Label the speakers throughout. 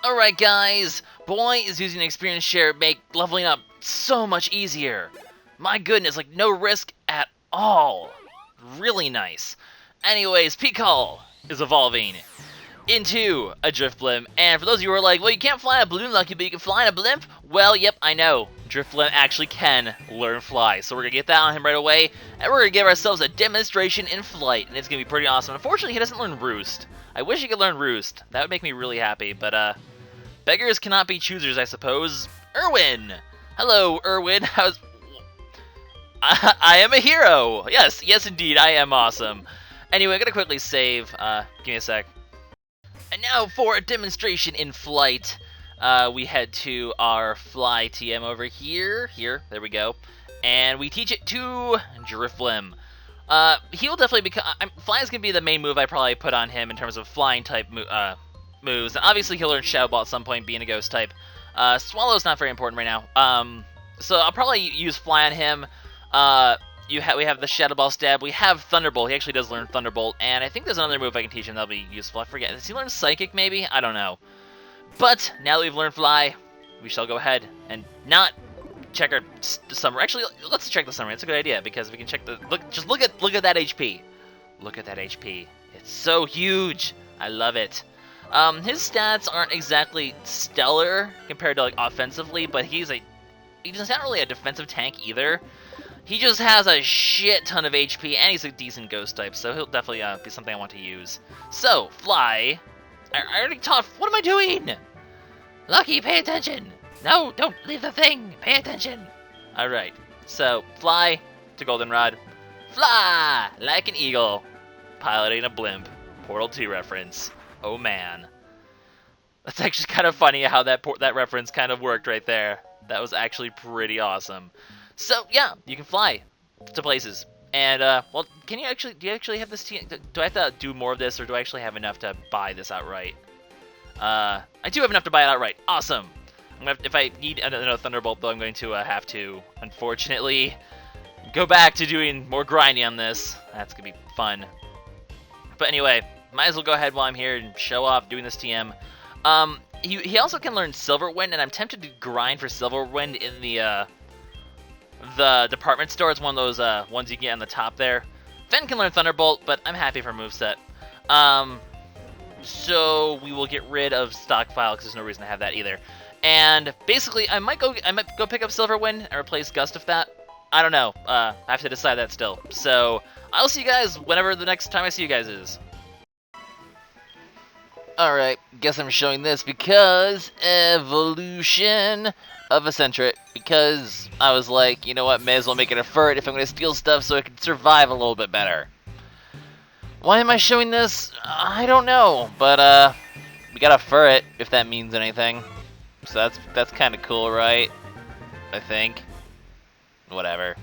Speaker 1: Alright guys, boy is using experience share to make leveling up so much easier. My goodness, like no risk at all. Really nice. Anyways, Pikal is evolving into a Drift Blimp, and for those of you who are like, well, you can't fly in a balloon, Lucky, but you can fly in a blimp? Well, yep, I know. Drift Blimp actually can learn fly, so we're going to get that on him right away, and we're going to give ourselves a demonstration in flight, and it's going to be pretty awesome. Unfortunately, he doesn't learn Roost. I wish he could learn Roost. That would make me really happy, but, beggars cannot be choosers, I suppose. Erwin! Hello, Erwin. How's... I am a hero! Yes, indeed, I am awesome. Anyway, I'm going to quickly save. Give me a sec. And now for a demonstration in flight, we head to our fly TM over here. There we go. And we teach it to Drift Blimp. He will definitely become... fly is going to be the main move I probably put on him in terms of flying type moves. And obviously he'll learn Shadow Ball at some point, being a ghost type. Swallow's not very important right now. So I'll probably use fly on him. We have the Shadow Ball stab. We have Thunderbolt. He actually does learn Thunderbolt. And I think there's another move I can teach him that'll be useful. I forget. Does he learn Psychic, maybe? I don't know. But now that we've learned Fly, we shall go ahead and not check our summary. Actually, let's check the summary. It's a good idea because we can check the... Look at that HP. Look at that HP. It's so huge. I love it. His stats aren't exactly stellar compared to, like, offensively, but he's not really a defensive tank either. He just has a shit ton of HP, and he's a decent ghost type, so he'll definitely be something I want to use. So, Fly. I already taught... What am I doing? Lucky, pay attention. No, don't leave the thing. Pay attention. Alright, so, Fly to Goldenrod. Fly like an eagle. Piloting a blimp. Portal 2 reference. Oh, man. That's actually kind of funny how that reference kind of worked right there. That was actually pretty awesome. So, yeah, you can fly to places. And, well, do you actually have this team? Do I have to do more of this, or do I actually have enough to buy this outright? I do have enough to buy it outright. Awesome. If I need another Thunderbolt, though, I'm going to have to, unfortunately, go back to doing more grinding on this. That's going to be fun. But anyway, might as well go ahead while I'm here and show off doing this TM. He also can learn Silver Wind, and I'm tempted to grind for Silver Wind in the department store. It's one of those ones you get on the top there. Fen can learn Thunderbolt, but I'm happy for moveset. So we will get rid of Stockpile because there's no reason to have that either. And basically, I might go pick up Silver Wind and replace Gust with that. I don't know. I have to decide that still. So I'll see you guys whenever the next time I see you guys is. Alright, guess I'm showing this because evolution of Eccentric, because I was like, you know what, may as well make it a furt if I'm going to steal stuff so it can survive a little bit better. Why am I showing this? I don't know, but we got a furt, if that means anything. So that's kind of cool, right? I think. Whatever.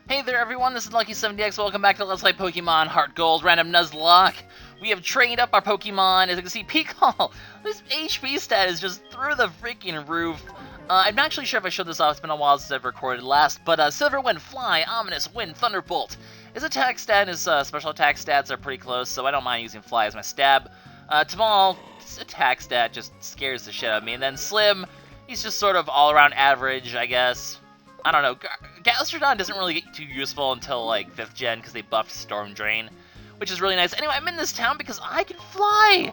Speaker 1: Hey there everyone, this is LuckySevenDX. Welcome back to Let's Play Pokemon HeartGold Random Nuzlocke. We have trained up our Pokemon. As you can see, Pikal, this HP stat is just through the freaking roof. I'm not actually sure if I showed this off. It's been a while since I've recorded last. But Silver Wind, Fly, Ominous, Wind, Thunderbolt. His attack stat and his special attack stats are pretty close, so I don't mind using Fly as my stab. Tamal, his attack stat just scares the shit out of me. And then Slim, he's just sort of all-around average, I guess. I don't know. Gastrodon doesn't really get too useful until, like, 5th gen because they buffed Storm Drain, which is really nice. Anyway, I'm in this town because I can fly!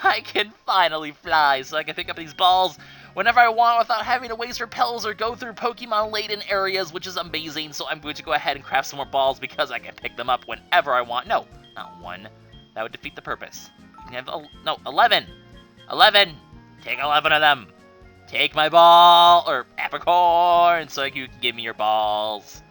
Speaker 1: I can finally fly, so I can pick up these balls whenever I want without having to waste repels or go through Pokemon-laden areas, which is amazing. So I'm going to go ahead and craft some more balls because I can pick them up whenever I want. No, not one. That would defeat the purpose. You can have, no, 11! 11! Take 11 of them! Take my ball, or Apricorn, so you can give me your balls.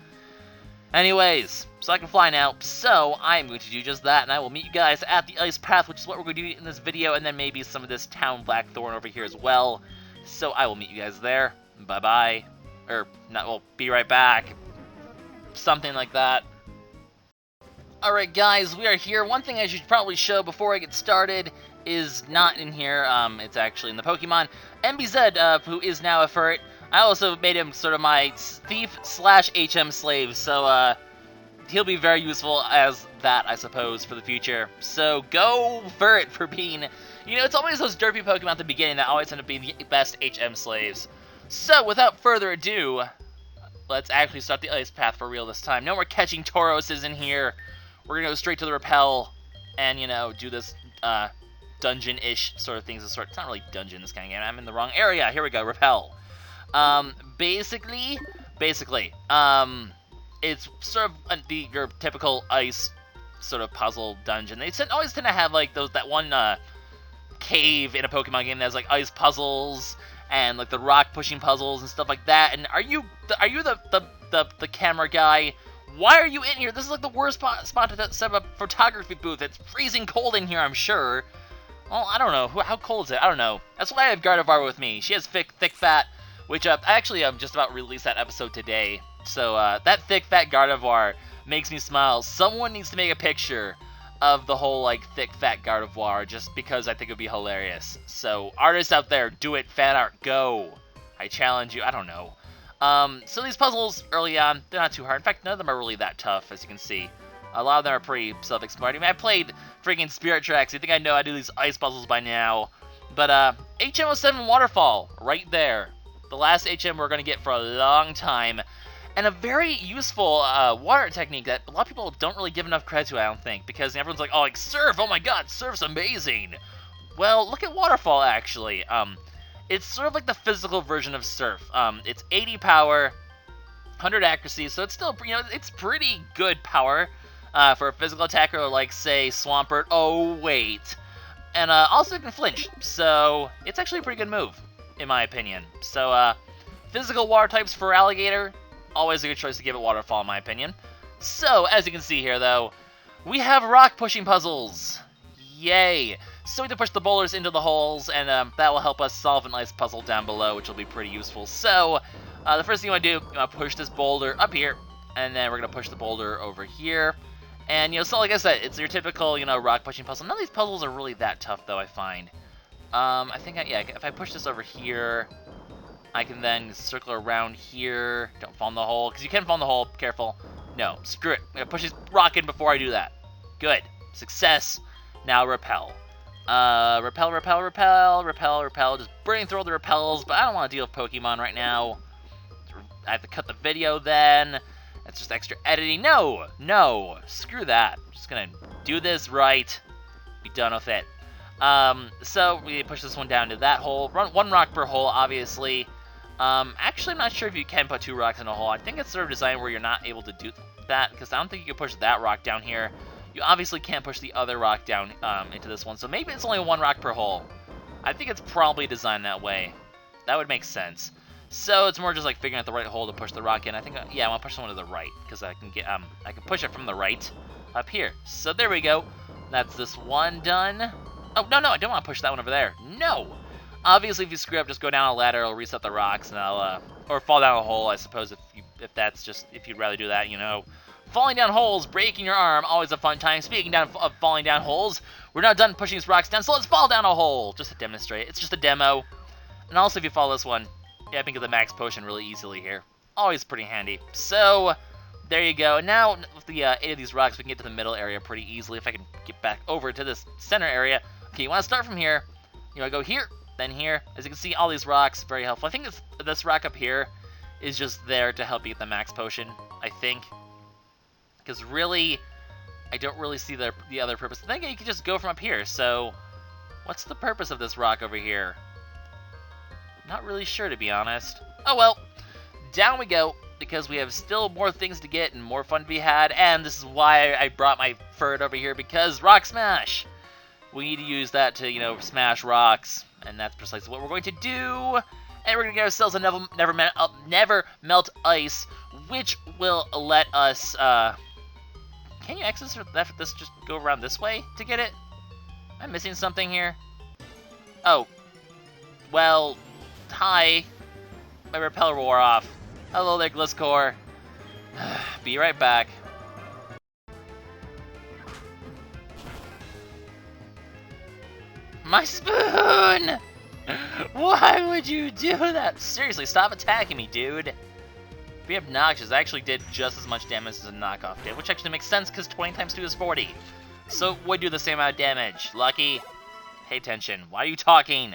Speaker 1: Anyways, so I can fly now, so I'm going to do just that, and I will meet you guys at the Ice Path, which is what we're going to do in this video, and then maybe some of this town Blackthorn over here as well. So I will meet you guys there. Bye-bye. Or, not, well, be right back. Something like that. Alright guys, we are here. One thing I should probably show before I get started is not in here, it's actually in the Pokemon. MBZ, who is now a furt, I also made him sort of my thief/HM slave, so, he'll be very useful as that, I suppose, for the future. So go for it for being... You know, it's always those derpy Pokemon at the beginning that always end up being the best HM slaves. So, without further ado, let's actually start the ice path for real this time. No more catching Tauroses in here. We're going to go straight to the Repel and, you know, do this dungeon-ish sort of things. It's not really dungeon, this kind of game. I'm in the wrong area. Here we go, Repel. Basically, it's sort of your typical ice sort of puzzle dungeon. They always tend to have like that one cave in a Pokemon game that has like ice puzzles and like the rock pushing puzzles and stuff like that. And are you the camera guy? Why are you in here? This is like the worst spot to set up a photography booth. It's freezing cold in here, I'm sure. Well, I don't know. How cold is it? I don't know. That's why I have Gardevoir with me. She has thick fat, which actually I'm just about to release that episode today. So that thick fat Gardevoir makes me smile. Someone needs to make a picture of the whole like thick fat Gardevoir just because I think it would be hilarious. So artists out there, do it. Fan art, go. I challenge you. I don't know. So these puzzles early on, they're not too hard. In fact, none of them are really that tough, as you can see. A lot of them are pretty self-explanatory. I mean, I played freaking Spirit Tracks. You think I know how to do these ice puzzles by now. But HM07 Waterfall, right there. The last HM we're going to get for a long time. And a very useful water technique that a lot of people don't really give enough credit to, I don't think. Because everyone's like, oh, like Surf, oh my god, Surf's amazing. Well, look at Waterfall, actually. It's sort of like the physical version of Surf. It's 80 power, 100 accuracy, so it's still, you know, it's pretty good power for a physical attacker like, say, Swampert. Oh, wait. And also it can flinch, so it's actually a pretty good move, in my opinion. So, physical water types for Alligator, always a good choice to give it Waterfall, in my opinion. So, as you can see here, though, we have rock pushing puzzles. Yay! So we have to push the boulders into the holes, and that will help us solve an ice puzzle down below, which will be pretty useful. So, the first thing you want to do, you want to push this boulder up here, and then we're going to push the boulder over here. And, you know, so like I said, it's your typical, you know, rock pushing puzzle. None of these puzzles are really that tough, though, I find. I think, yeah, if I push this over here, I can then circle around here. Don't fall in the hole, because you can fall in the hole. Careful. No, screw it. I'm going to push this rock in before I do that. Good. Success. Now repel. Repel. Just burning through all the repels, but I don't want to deal with Pokemon right now. I have to cut the video then. That's just extra editing. No, screw that. I'm just gonna do this right. Be done with it. So we push this one down to that hole. Run one rock per hole, obviously. Actually, I'm not sure if you can put 2 rocks in a hole. I think it's sort of designed where you're not able to do that, because I don't think you can push that rock down here. You obviously can't push the other rock down into this one, so maybe it's only 1 rock per hole. I think it's probably designed that way. That would make sense. So it's more just like figuring out the right hole to push the rock in. I think, yeah, I want to push someone to the right, because I can push it from the right up here. So there we go. That's this one done. Oh, no, I don't want to push that one over there. No! Obviously, if you screw up, just go down a ladder, it'll reset the rocks, and I'll, or fall down a hole, I suppose, if you'd rather do that, you know. Falling down holes, breaking your arm, always a fun time. Speaking of falling down holes, we're not done pushing these rocks down, so let's fall down a hole, just to demonstrate. It's just a demo. And also, if you follow this one, yeah, I can get the max potion really easily here. Always pretty handy. So, there you go. And now, with the 8 of these rocks, we can get to the middle area pretty easily. If I can get back over to this center area. Okay, you want to start from here. You want to go here, then here. As you can see, all these rocks, very helpful. I think this rock up here is just there to help you get the max potion, I think. Because really, I don't really see the other purpose. I think you can just go from up here, so what's the purpose of this rock over here? Not really sure, to be honest. Oh well, down we go, because we have still more things to get and more fun to be had, and this is why I brought my Ferd over here, because Rock Smash! We need to use that to, you know, smash rocks, and that's precisely what we're going to do. And we're going to get ourselves a never melt ice, which will let us, can you access this, just go around this way to get it? Am I missing something here? Oh. Well, hi. My repeller wore off. Hello there, Gliscor. Be right back. My spoon! Why would you do that? Seriously, stop attacking me, dude. be obnoxious. I actually did just as much damage as a knockoff did, which actually makes sense because 20 times 2 is 40. So it would do the same amount of damage. Lucky, pay attention. Why are you talking?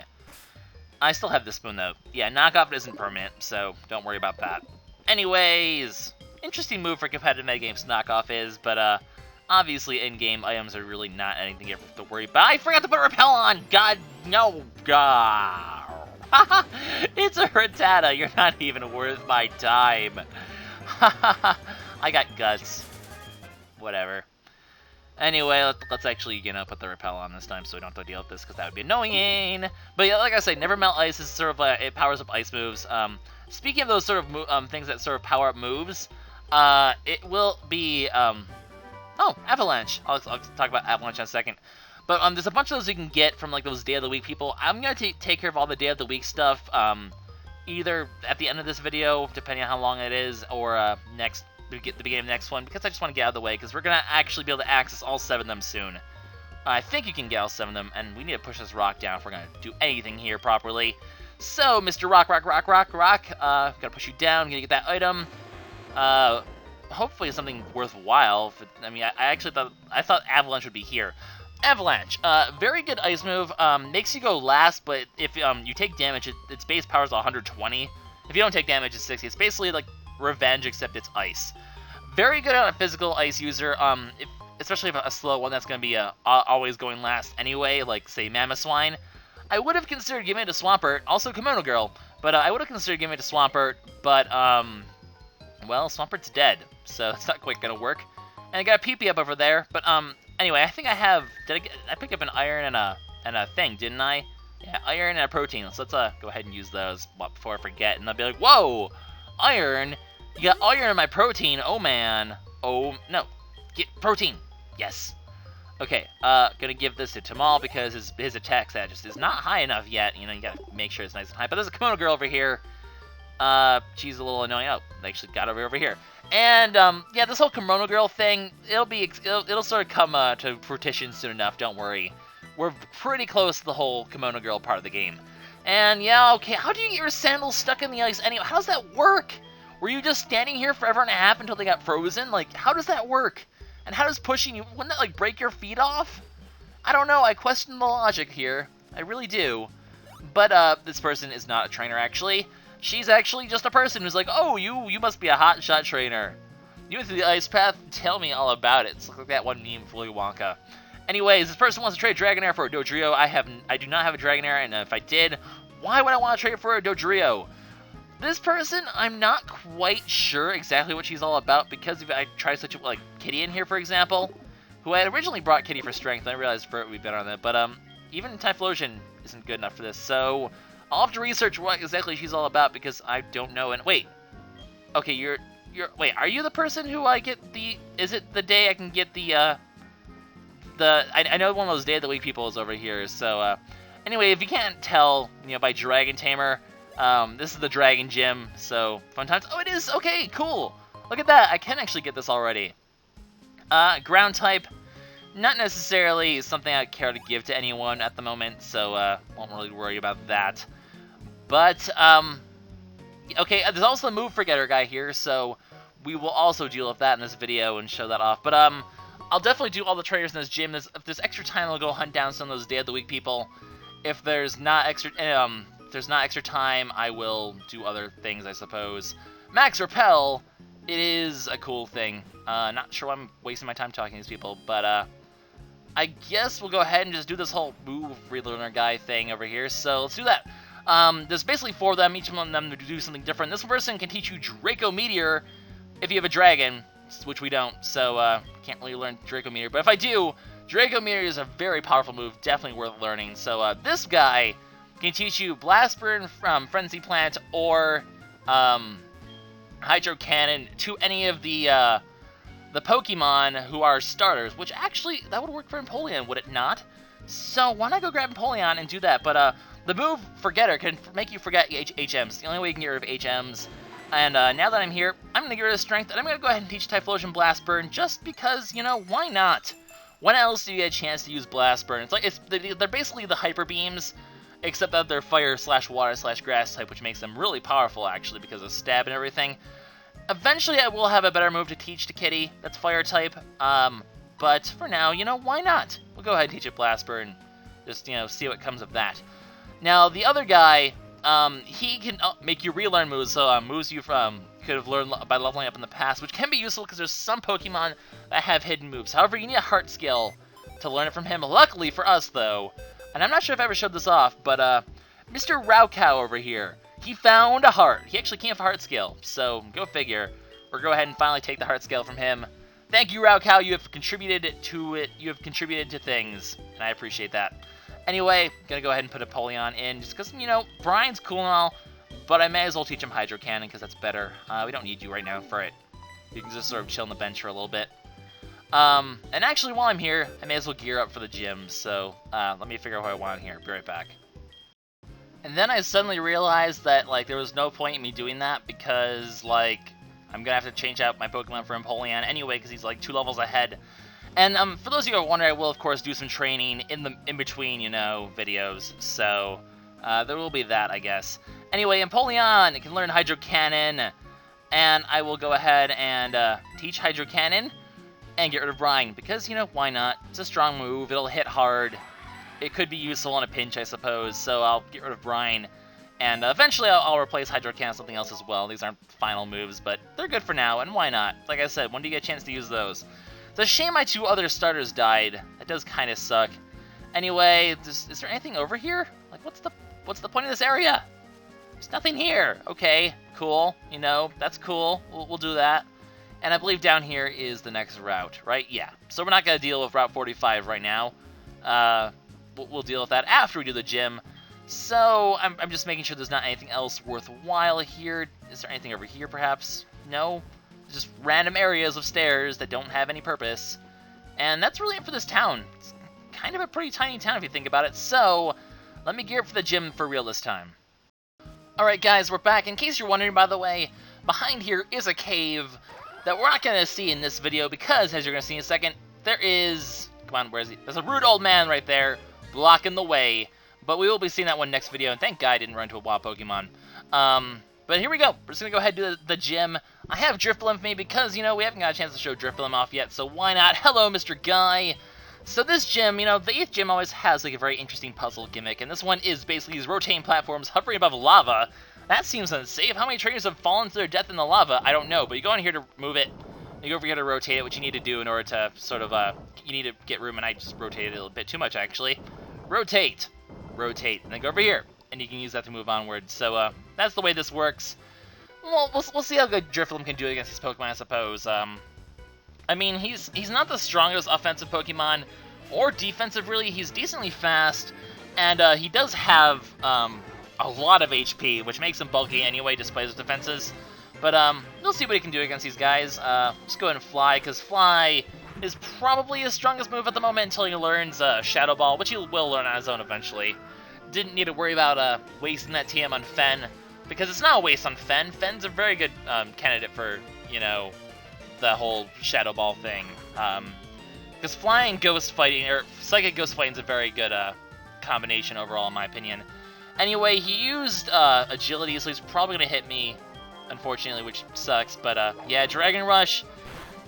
Speaker 1: I still have this spoon though. Yeah, knockoff isn't permanent, so don't worry about that. Anyways, interesting move for competitive metagames knockoff is, but obviously in-game items are really not anything you have to worry about. I forgot to put repel on! God, no, God. It's a Rattata, you're not even worth my time. I got guts. Whatever. Anyway, let's actually, put the repel on this time so we don't have to deal with this, because that would be annoying. But yeah, like I say, Never Melt Ice is sort of it powers up ice moves. Speaking of those sort of things that sort of power up moves, it will be, oh, Avalanche. I'll talk about Avalanche in a second. But there's a bunch of those you can get from like those Day of the Week people. I'm going to take care of all the Day of the Week stuff, either at the end of this video, depending on how long it is, or the beginning of the next one, because I just want to get out of the way, because we're going to actually be able to access all 7 of them soon. I think you can get all 7 of them, and we need to push this rock down if we're going to do anything here properly. So, Mr. Rock, gotta push you down, gonna get that item. Hopefully something worthwhile. I actually thought Avalanche would be here. Avalanche, very good ice move, makes you go last, but if you take damage, its base power is 120. If you don't take damage, it's 60. It's basically like Revenge, except it's ice. Very good on a physical ice user, especially if a slow one that's going to be always going last anyway, like, say, Mamoswine. I would have considered giving it to Swampert, also Kimono Girl, but I would have considered giving it to Swampert, but, well, Swampert's dead, so it's not quite going to work. And I got a PP up over there, but, anyway, I think I have, I picked up an iron and a thing, didn't I? Yeah, iron and a protein, so let's, go ahead and use those before I forget, and I'll be like, whoa! Iron? You got iron in my protein, oh man. Oh, no. Get protein. Yes. Okay, gonna give this to Tamal because his attack stat just is not high enough yet. You gotta make sure it's nice and high. But there's a Kimono Girl over here. She's a little annoying. Oh, they actually got over here. And, yeah, this whole Kimono Girl thing, it'll sort of come to fruition soon enough, don't worry. We're pretty close to the whole Kimono Girl part of the game. And, yeah, okay, how do you get your sandals stuck in the ice anyway? How does that work? Were you just standing here forever and a half until they got frozen? Like, how does that work? And how does pushing you, wouldn't that, like, break your feet off? I don't know, I question the logic here. I really do. But, this person is not a trainer, actually. She's actually just a person who's like, oh, you must be a hotshot trainer. You went through the ice path? Tell me all about it. It's like that one meme for Willy Wonka. Anyways, this person wants to trade Dragonair for a Dodrio. I do not have a Dragonair, and if I did, why would I want to trade for a Dodrio? This person, I'm not quite sure exactly what she's all about, because if I try such a, like, Kitty in here, for example, who I had originally brought Kitty for strength, and I realized Furt would be better on that, but, even Typhlosion isn't good enough for this, so I'll have to research what exactly she's all about, because I don't know, and wait, okay, wait, are you the person who I get is it the day I can get I know one of those Day of the Week people is over here, so, anyway, if you can't tell, by Dragon Tamer, this is the Dragon Gym, so fun times. Oh, it is! Okay, cool! Look at that, I can actually get this already. Ground type, not necessarily something I care to give to anyone at the moment, so, won't really worry about that. But, okay, there's also the Move Forgetter guy here, so we will also deal with that in this video and show that off. But, I'll definitely do all the trainers in this gym. If there's extra time, I'll go hunt down some of those Day of the Week people. If there's not extra time, I will do other things, I suppose. Max Repel, it is a cool thing. Not sure why I'm wasting my time talking to these people, but I guess we'll go ahead and just do this whole move relearner guy thing over here. So let's do that. There's basically 4 of them, each one of them to do something different. This person can teach you Draco Meteor if you have a dragon, which we don't, so can't really learn Draco Meteor. But if I do, Draco Meteor is a very powerful move, definitely worth learning. So this guy can teach you Blast Burn from Frenzy Plant or Hydro Cannon to any of the Pokemon who are starters, which actually, that would work for Empoleon, would it not? So why not go grab Empoleon and do that? But the move Forgetter can make you forget HMs. It's the only way you can get rid of HMs. And now that I'm here, I'm going to get rid of Strength, and I'm going to go ahead and teach Typhlosion Blast Burn, just because, why not? When else do you get a chance to use Blast Burn? It's like, they're basically the Hyper Beams, except that they're Fire/Water/Grass type, which makes them really powerful, actually, because of Stab and everything. Eventually, I will have a better move to teach to Kitty that's fire type. But for now, why not? We'll go ahead and teach it Blast Burn. Just, see what comes of that. Now, the other guy, he can make you relearn moves, so moves you could have learned by leveling up in the past, which can be useful because there's some Pokemon that have hidden moves. However, you need a heart skill to learn it from him. Luckily for us, though, and I'm not sure if I ever showed this off, but Mr. Raucow over here, he found a heart. He actually came for heart skill, so go figure. We'll go ahead and finally take the heart skill from him. Thank you, Raucow. You have contributed to it. You have contributed to things, and I appreciate that. Anyway, gonna go ahead and put a Polion in, just because, Brian's cool and all, but I may as well teach him Hydro Cannon, because that's better. We don't need you right now for it. You can just sort of chill on the bench for a little bit. And actually, while I'm here, I may as well gear up for the gym, so let me figure out what I want here. Be right back. And then I suddenly realized that, there was no point in me doing that, because, I'm gonna have to change out my Pokemon for Empoleon anyway, because he's, 2 levels ahead. And for those of you who are wondering, I will, of course, do some training in between, videos. So, there will be that, I guess. Anyway, Empoleon, it can learn Hydro Cannon. And I will go ahead and teach Hydro Cannon and get rid of Brian. Because, why not? It's a strong move. It'll hit hard. It could be useful in a pinch, I suppose. So I'll get rid of Brian. And eventually I'll replace Hydro Cannon with something else as well. These aren't final moves, but they're good for now. And why not? Like I said, when do you get a chance to use those? It's a shame my 2 other starters died. That does kind of suck. Anyway, is there anything over here? What's the point of this area? There's nothing here. Okay, cool. That's cool. We'll do that. And I believe down here is the next route, right? Yeah. So we're not going to deal with Route 45 right now. We'll deal with that after we do the gym. So I'm just making sure there's not anything else worthwhile here. Is there anything over here, perhaps? No? Just random areas of stairs that don't have any purpose. And that's really it for this town. It's kind of a pretty tiny town if you think about it. So, let me gear up for the gym for real this time. Alright guys, we're back. In case you're wondering, by the way, behind here is a cave that we're not going to see in this video because, as you're going to see in a second, there is... Come on, where is he? There's a rude old man right there blocking the way. But we will be seeing that one next video, and thank God I didn't run into a wild Pokemon. But here we go. We're just going to go ahead and do the gym. I have Drifblim with me because, we haven't got a chance to show Drifblim off yet, so why not? Hello, Mr. Guy. So this gym, the 8th gym always has, a very interesting puzzle gimmick, and this one is basically these rotating platforms hovering above lava. That seems unsafe. How many trainers have fallen to their death in the lava? I don't know, but you go in here to move it, you go over here to rotate it, which you need to do in order to sort of, you need to get room, and I just rotated it a little bit too much, actually. Rotate, and then go over here. And you can use that to move onward. So, that's the way this works. Well, we'll see how good Drifblim can do against these Pokemon, I suppose. I mean, he's not the strongest offensive Pokemon, or defensive, really. He's decently fast, and he does have a lot of HP, which makes him bulky anyway, despite his defenses. But we'll see what he can do against these guys. Just go ahead and Fly, because Fly is probably his strongest move at the moment until he learns Shadow Ball, which he will learn on his own eventually. Didn't need to worry about wasting that TM on Fen, because it's not a waste on Fen. Fen's a very good candidate for, the whole Shadow Ball thing. Because Flying Ghost Fighting, or Psychic Ghost Fighting is a very good combination overall, in my opinion. Anyway, he used Agility, so he's probably going to hit me, unfortunately, which sucks. But, yeah, Dragon Rush,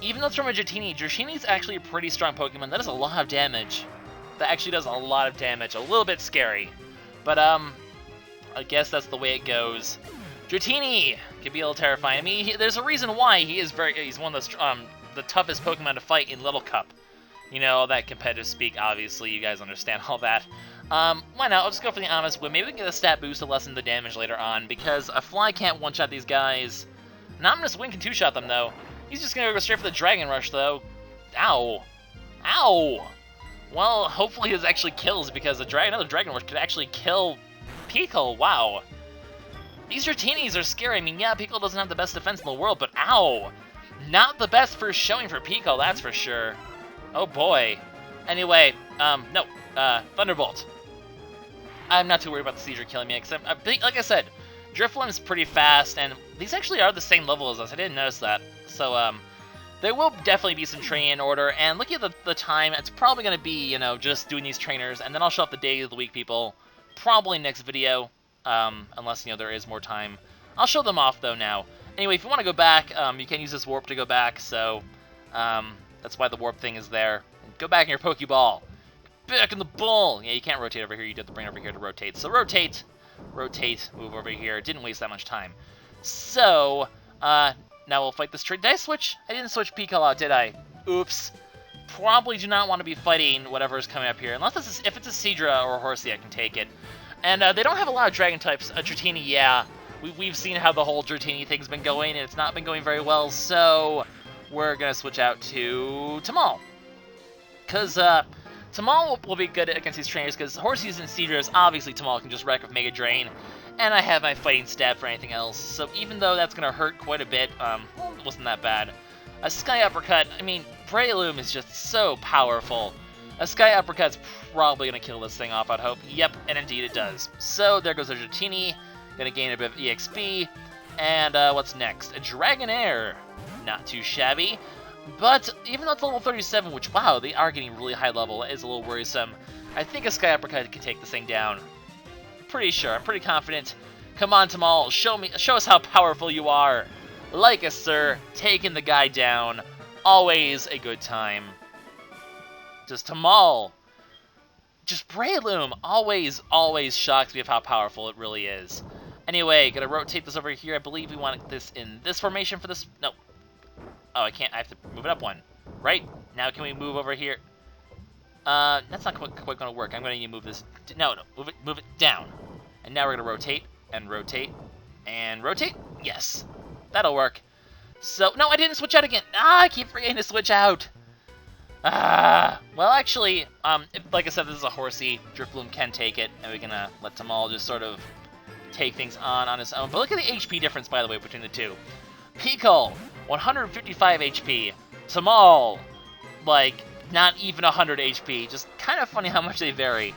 Speaker 1: even though it's from a Dratini's actually a pretty strong Pokemon. That does a lot of damage. That actually does a lot of damage. A little bit scary. But, I guess that's the way it goes. Dratini can be a little terrifying. I mean, there's a reason why he's one of the toughest Pokemon to fight in Little Cup. All that competitive speak, obviously, you guys understand all that. Why not? I'll just go for the Ominous Whip. Maybe we can get a stat boost to lessen the damage later on, because a Fly can't one-shot these guys. An Ominous Wind can two-shot them, though. He's just gonna go straight for the Dragon Rush, though. Ow. Ow! Well, hopefully this actually kills, because another Dragon Rush could actually kill Pico. Wow. These Dratinis are scary. I mean, yeah, Pico doesn't have the best defense in the world, but ow! Not the best first showing for Pico, that's for sure. Oh boy. Anyway, no, Thunderbolt. I'm not too worried about the Seizure killing me, except, like I said, Drifblim's pretty fast, and these actually are the same level as us. I didn't notice that. So, there will definitely be some training in order, and looking at the time, it's probably going to be, just doing these trainers, and then I'll show up the day of the week people, probably next video, unless, there is more time. I'll show them off, though, now. Anyway, if you want to go back, you can use this warp to go back, so that's why the warp thing is there. Go back in your Pokeball. Back in the ball! Yeah, you can't rotate over here. You have to bring it over here to rotate. So rotate, move over here. Didn't waste that much time. So, now we'll fight this train. Did I switch? I didn't switch Pico out, did I? Oops. Probably do not want to be fighting whatever is coming up here. Unless if it's a Seadra or a Horsey, I can take it. And they don't have a lot of Dragon types. Dratini, yeah. We've seen how the whole Dratini thing's been going, and it's not been going very well, so we're going to switch out to Tamal. Because Tamal will be good against these trainers, because Horseys and Seadras, obviously Tamal can just wreck with Mega Drain, and I have my fighting stat for anything else, so even though that's going to hurt quite a bit, it wasn't that bad. A Sky Uppercut, I mean, Breloom is just so powerful. A Sky Uppercut's probably going to kill this thing off, I'd hope. Yep, and indeed it does. So there goes a Dratini. Gonna gain a bit of EXP, and what's next? A Dragonair. Not too shabby, but even though it's level 37, which, wow, they are getting really high level, is a little worrisome. I think a Sky Uppercut can take this thing down. Pretty sure, I'm pretty confident. Come on, Tamal, show us how powerful you are. Like us, sir, taking the guy down. Always a good time. Just Tamal. Just Breloom always shocks me of how powerful it really is. Anyway, gonna rotate this over here. I believe we want this in this formation for this. No. Oh, I can't. I have to move it up one. Right? Now can we move over here? That's not quite gonna work. I'm gonna need to move this. No. Move it down. And now we're gonna rotate and rotate and rotate. Yes. That'll work. So, no, I didn't switch out again. I keep forgetting to switch out. Well, actually, like I said, this is a Horsey. Drifloon can take it, and we can let Tamal just sort of take things on his own. But look at the HP difference, by the way, between the two. Pico, 155 HP. Tamal, like, not even 100 HP. Just kind of funny how much they vary.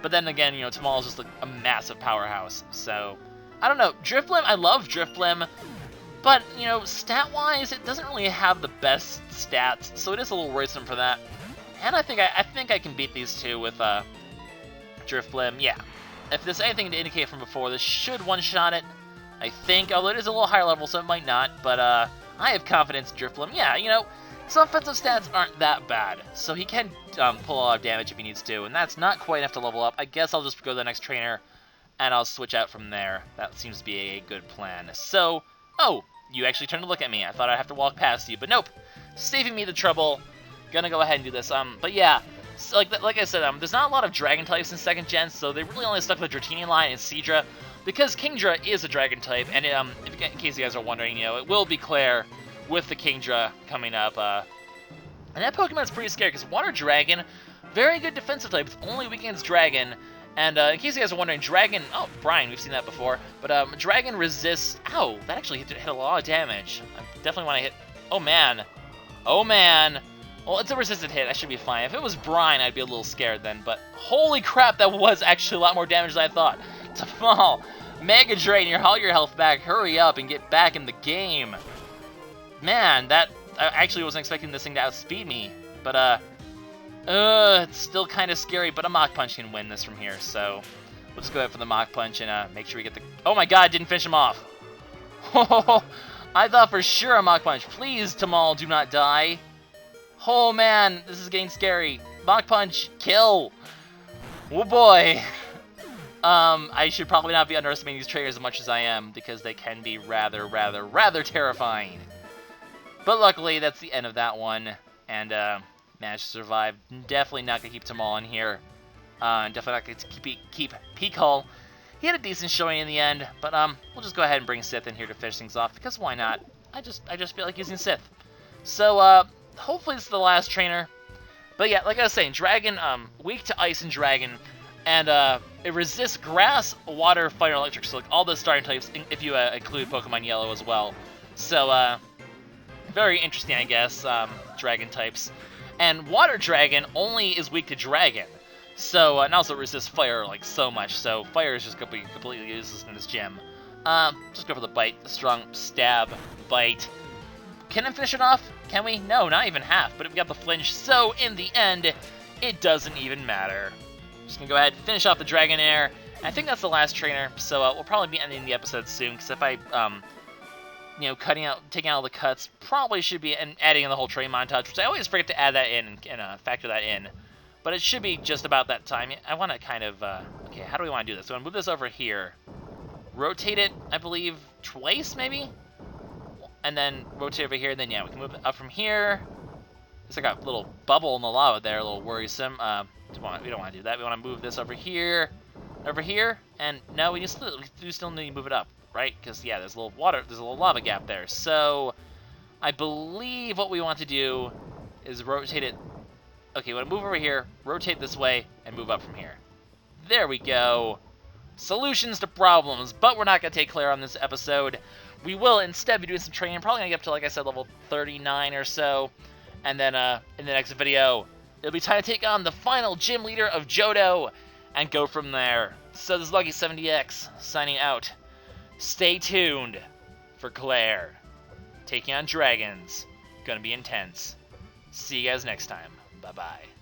Speaker 1: But then again, you know, Tamal is just like a massive powerhouse. So, I don't know. Drifblim, I love Drifblim. But, you know, stat-wise, it doesn't really have the best stats, so it is a little worrisome for that. And I think I can beat these two with Drifblim. Yeah. If there's anything to indicate from before, this should one-shot it, I think. Although it is a little higher level, so it might not. But I have confidence in Drifblim. Yeah, you know, his offensive stats aren't that bad, so he can pull a lot of damage if he needs to. And that's not quite enough to level up. I guess I'll just go to the next trainer, and I'll switch out from there. That seems to be a good plan. So, oh! You actually turned to look at me. I thought I'd have to walk past you, but nope. Saving me the trouble. Gonna go ahead and do this. But yeah, so like I said, there's not a lot of Dragon types in 2nd Gen, so they really only stuck with the Dratini line and Seadra, because Kingdra is a Dragon type, and in case you guys are wondering, you know, it will be Claire with the Kingdra coming up. And that Pokemon's pretty scary, because Water Dragon, very good defensive type. It's only weak against Dragon. And in case you guys are wondering, Dragon... Oh, Brian, we've seen that before. But Dragon resists... Ow, that actually hit a lot of damage. I definitely want to hit... Oh, man. Oh, man. Well, it's a resistant hit. I should be fine. If it was Brian, I'd be a little scared then. But holy crap, that was actually a lot more damage than I thought. Tamal, Mega Drain, all your health back. Hurry up and get back in the game. Man, I actually wasn't expecting this thing to outspeed me. But, it's still kind of scary, but a Mach Punch can win this from here, so we'll just go ahead for the Mach Punch and make sure we get the... Oh my god, didn't finish him off. I thought for sure a Mach Punch. Please, Tamal, do not die. Oh man, this is getting scary. Mach Punch, kill. Oh boy. I should probably not be underestimating these trainers as much as I am, because they can be rather terrifying. But luckily, that's the end of that one, and managed to survive. Definitely not going to keep Tamal in here. Definitely not going to keep Pico. He had a decent showing in the end, but we'll just go ahead and bring Sith in here to finish things off, because why not? I just feel like using Sith. So, hopefully this is the last trainer. But yeah, like I was saying, Dragon, weak to Ice and Dragon, and it resists Grass, Water, Fire, Electric, so like all the starting types, if you include Pokemon Yellow as well. So, very interesting, I guess, Dragon types. And Water Dragon only is weak to Dragon. So, and also resists Fire, like, so much. So, Fire is just going to be completely useless in this gym. Just go for the Bite. The strong Stab, Bite. Can I finish it off? Can we? No, not even half. But we got the Flinch. So, in the end, it doesn't even matter. Just going to go ahead and finish off the Dragonair. I think that's the last trainer. So, we'll probably be ending the episode soon. Because if I you know, taking out all the cuts probably should be, and adding in the whole train montage, which I always forget to add that in and factor that in. But it should be just about that time. I want to kind of, okay, how do we want to do this? So I'm going to move this over here. Rotate it, I believe, twice, maybe? And then rotate over here, and then, yeah, we can move it up from here. There's like a little bubble in the lava there, a little worrisome. We don't want to do that. We want to move this over here, and no, we do still need to move it up, right? Because, yeah, there's a little lava gap there. So, I believe what we want to do is rotate it. Okay, we want to move over here, rotate this way, and move up from here. There we go. Solutions to problems, but we're not going to take Claire on this episode. We will instead be doing some training, probably going to get up to, like I said, level 39 or so. And then in the next video, it'll be time to take on the final gym leader of Johto and go from there. So this is LuckySevenDX signing out. Stay tuned for Claire. Taking on dragons. Gonna be intense. See you guys next time. Bye-bye.